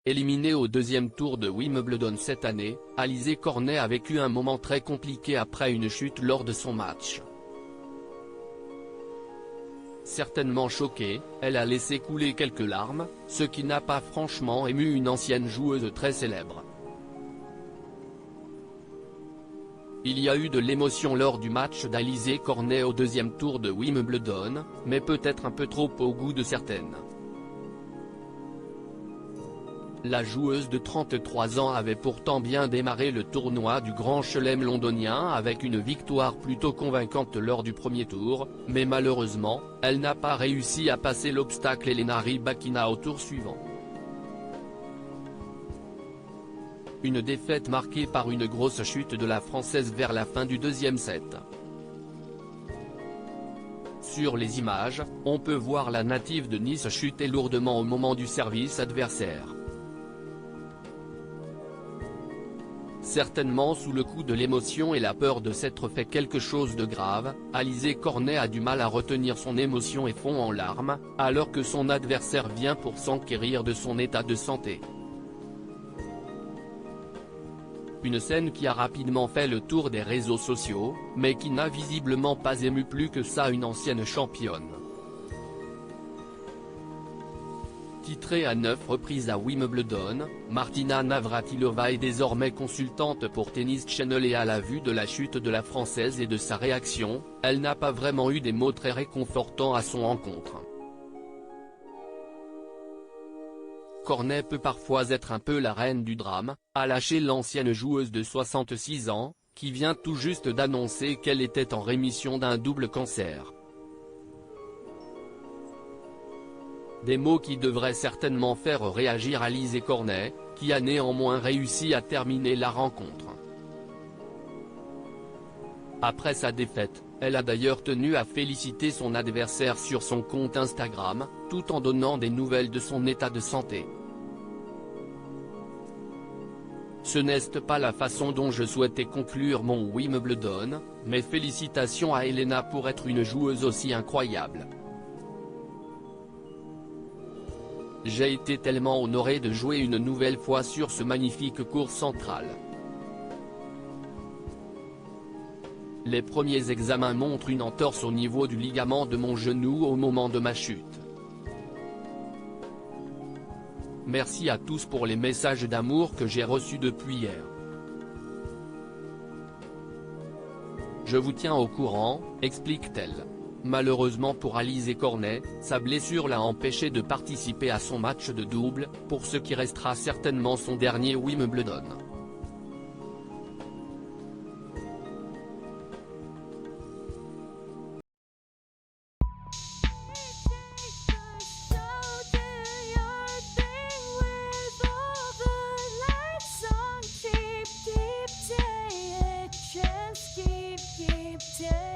Éliminée au deuxième tour de Wimbledon cette année, Alizé Cornet a vécu un moment très compliqué après une chute lors de son match. Certainement choquée, elle a laissé couler quelques larmes, ce qui n'a pas franchement ému une ancienne joueuse très célèbre. Il y a eu de l'émotion lors du match d'Alizé Cornet au deuxième tour de Wimbledon, mais peut-être un peu trop au goût de certaines. La joueuse de 33 ans avait pourtant bien démarré le tournoi du Grand Chelem londonien avec une victoire plutôt convaincante lors du premier tour, mais malheureusement, elle n'a pas réussi à passer l'obstacle Elena Rybakina au tour suivant. Une défaite marquée par une grosse chute de la Française vers la fin du deuxième set. Sur les images, on peut voir la native de Nice chuter lourdement au moment du service adversaire. Certainement sous le coup de l'émotion et la peur de s'être fait quelque chose de grave, Alizé Cornet a du mal à retenir son émotion et fond en larmes, alors que son adversaire vient pour s'enquérir de son état de santé. Une scène qui a rapidement fait le tour des réseaux sociaux, mais qui n'a visiblement pas ému plus que ça une ancienne championne. Titrée à 9 reprises à Wimbledon, Martina Navratilova est désormais consultante pour Tennis Channel et à la vue de la chute de la Française et de sa réaction, elle n'a pas vraiment eu des mots très réconfortants à son encontre. Cornet peut parfois être un peu la reine du drame, a lâché l'ancienne joueuse de 66 ans, qui vient tout juste d'annoncer qu'elle était en rémission d'un double cancer. Des mots qui devraient certainement faire réagir Alizé Cornet, qui a néanmoins réussi à terminer la rencontre. Après sa défaite, elle a d'ailleurs tenu à féliciter son adversaire sur son compte Instagram, tout en donnant des nouvelles de son état de santé. Ce n'est pas la façon dont je souhaitais conclure mon Wimbledon, mais félicitations à Elena pour être une joueuse aussi incroyable. J'ai été tellement honoré de jouer une nouvelle fois sur ce magnifique court central. Les premiers examens montrent une entorse au niveau du ligament de mon genou au moment de ma chute. Merci à tous pour les messages d'amour que j'ai reçus depuis hier. Je vous tiens au courant, explique-t-elle. Malheureusement pour Alizé Cornet, sa blessure l'a empêché de participer à son match de double, pour ce qui restera certainement son dernier Wimbledon. Keep